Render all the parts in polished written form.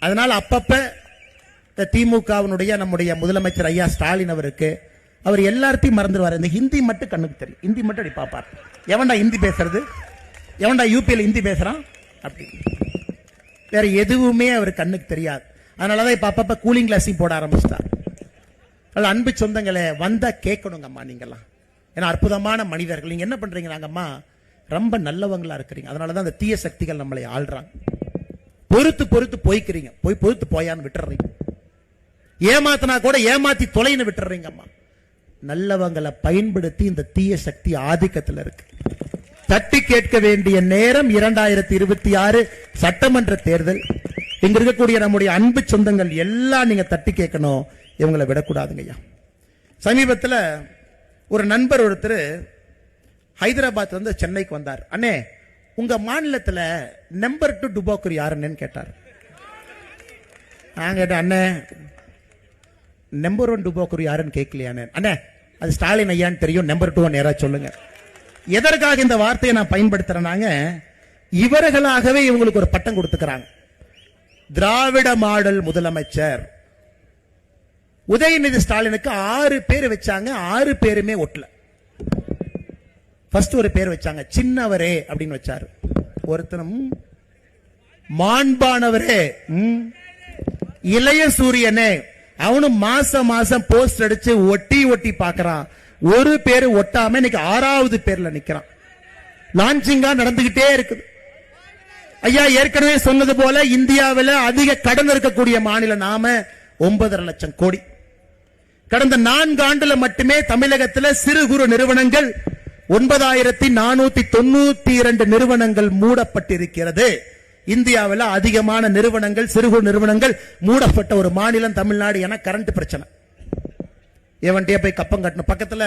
அதனால அப்பப்ப திமுகவினுடைய நம்முடைய முதலமைச்சர் ஐயா ஸ்டாலின் அவருக்கு அவர் எல்லாத்தையும் மறந்துடுவார். இந்த ஹிந்தி மட்டும் கண்ணுக்கு தெரியும், ஹிந்தி மட்டும் அப்படி பார்ப்பார். எவன்டா ஹிந்தி பேசுறது, எவன்டா யூபியில் ஹிந்தி பேசுறான் அப்படி, வேற எதுவுமே அவர் கண்ணுக்கு தெரியாது. அதனாலதான் இப்ப அப்பப்ப கூலிங் கிளாஸையும் போட ஆரம்பிச்சிட்டார். அன்பு சொந்தங்களை வந்தா கேட்கணுங்கம்மா, நீங்கெல்லாம் ஏன்னா அற்புதமான மனிதர்கள். நீங்க என்ன பண்றீங்க, நாங்கம்மா ரொம்ப நல்லவங்களா இருக்கிறீங்க. அதனாலதான் அந்த தீய சக்திகள் நம்மளை ஆள்றாங்க. பொறுத்து பொறுத்து போய்க்கிறீங்க, போய் பொறுத்து போயான்னு விட்டுறீங்க. ஏமாத்தினா கூட ஏமாத்தி தொலைன்னு விட்டுறீங்க. அம்மா நல்லவங்களை பயன்படுத்தி இந்த தீய சக்தி ஆதிக்கத்தில் இருக்கு. தட்டி கேட்க வேண்டிய நேரம் 2026 சட்டமன்ற தேர்தல். இங்க இருக்கக்கூடிய நம்முடைய அன்பு சொந்தங்கள் எல்லாம் நீங்க தட்டி கேட்கணும், இவங்களை விடக்கூடாதுங்க ஐயா. சமீபத்தில் ஒரு நண்பர் ஒருத்தர் ஹைதராபாத் வந்து சென்னைக்கு வந்தார். அண்ணே உங்க மாநிலத்தில் நம்பர் 2 டுபாக்கூர் யாருன்னு கேட்டார். நான் கேட்டேன், அண்ணே நம்பர் 1 டுபாக்கூர் யாருன்னு கேட்கலையானே. அண்ணே அது ஸ்டாலின் ஐயான்னு தெரியும், நம்பர் 2 நேரா சொல்லுங்க. எதற்காக இந்த வார்த்தையை நான் பயன்படுத்துறேனாங்க, இவர்களாகவே இவங்களுக்கு ஒரு பட்டம் கொடுத்துக்கிறாங்க. திராவிட மாடல் முதலமைச்சர். உதயநிதி ஸ்டாலினுக்கு 6 பேர் வச்சாங்க, 6 பேருமே ஒட்டல. ஃபர்ஸ்ட் ஒரு பேர் வச்சாங்க, சின்னவரே அப்படின்னு வச்சாரு. ஒருத்தனும் மாண்பானவரே, இளைய சூரியனே, அவனும் மாசம் மாசம் போஸ்ட் அடிச்சு ஒட்டி ஒட்டி பாக்குறான். ஒரு பேரு ஒட்டாம இன்னைக்கு 6வது பேர்ல நிக்கிறான். லான்ச்சிங்கா நடந்துகிட்டே இருக்குது. ஐயா ஏற்கனவே சொன்னது போல இந்தியாவில் அதிக கடன் இருக்கக்கூடிய மாநிலம் நாம 9.5 லட்சம் கோடி. கடந்த 4 ஆண்டுல மட்டுமே தமிழகத்தில் சிறு குறு நிறுவனங்கள் 9492 நிறுவனங்கள் மூடப்பட்டிருக்கிறது. இந்தியாவில் அதிகமான நிறுவனங்கள், சிறு குறு நிறுவனங்கள் மூடப்பட்ட ஒரு மாநிலம் தமிழ்நாடு. என கரண்ட் பிரச்சனை, எவன்டே போய் கப்பம் கட்டணும். பக்கத்தில்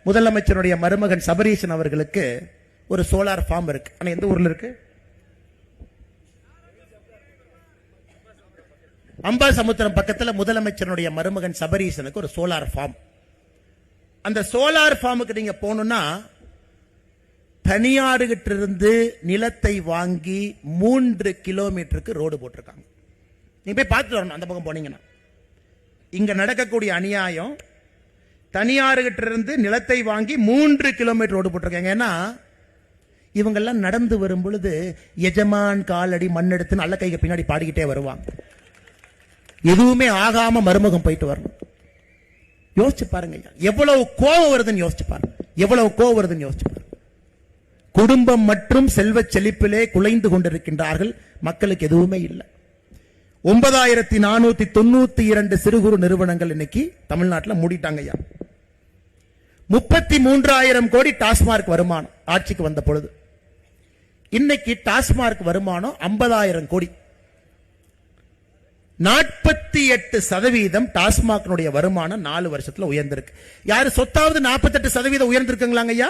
முதலமைச்சருடைய மருமகன் சபரீசன் அவர்களுக்கு ஒரு சோலார் ஃபார்ம் இருக்கு. ஆனா எந்த ஊர்ல இருக்கு? அம்பாசமுத்திரம் பக்கத்தில் முதலமைச்சருடைய மருமகன் சபரீசனுக்கு ஒரு சோலார் ஃபார்ம். அந்த சோலார் ஃபார்முக்கு நீங்க போகணும்னா தனியார்கிட்ட இருந்து நிலத்தை வாங்கி 3 கிலோமீட்டருக்கு ரோடு போட்டிருக்காங்க. நீங்க போய் பார்த்துட்டு வரணும். அந்த பக்கம் போனீங்கன்னா இங்க நடக்கக்கூடிய அநியாயம், தனியார்கிட்ட இருந்து நிலத்தை வாங்கி 3 கிலோமீட்டர் ரோடு போட்டிருக்காங்க. ஏன்னா இவங்கெல்லாம் நடந்து வரும் பொழுது எஜமான் காலடி மண்ணெடுத்து நல்ல கைக்கு பின்னாடி பாடிக்கிட்டே வருவாங்க. எதுவுமே ஆகாம மருமகம் போயிட்டு வரணும். யோசிச்சு பாருங்க, எவ்வளவு கோபம் வருதுன்னு யோசிச்சு பாருங்க, எவ்வளவு கோபம் வருதுன்னு யோசிச்சு பாருங்க. குடும்பம் மற்றும் செல்வ செழிப்பிலே குலைந்து கொண்டிருக்கின்றார்கள். மக்களுக்கு எதுவுமே இல்லை. 9492 சிறு குறு நிறுவனங்கள் இன்னைக்கு தமிழ்நாட்டில் மூடிட்டாங்க ஐயா. 33,000 கோடி டாஸ்மார்க் வருமானம் ஆட்சிக்கு வந்த பொழுது. இன்னைக்கு டாஸ்மார்க் வருமானம் 50,000 கோடி. 48% டாஸ்மாக் வருமானம் 4 வருஷத்துல உயர்ந்திருக்கு. யாரு சொத்தாவது 48% உயர்ந்திருக்குங்களாங்க ஐயா?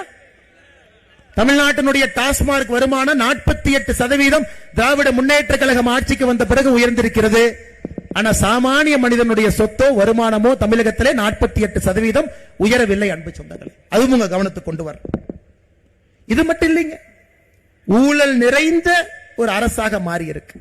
தமிழ்நாட்டினுடைய டாஸ்மார்க் வருமானம் 48% திராவிட முன்னேற்ற கழகம் ஆட்சிக்கு வந்த பிறகு உயர்ந்திருக்கிறது. ஆனா சாமானிய மனிதனுடைய சொத்தோ வருமானமோ தமிழகத்திலே 48% உயரவில்லை. அன்பு சொந்தங்களே, அதுவும் உங்க கவனத்துக்கு கொண்டு வர. இது மட்டும் இல்லைங்க, ஊழல் நிறைந்த ஒரு அரசாக மாறி இருக்கு.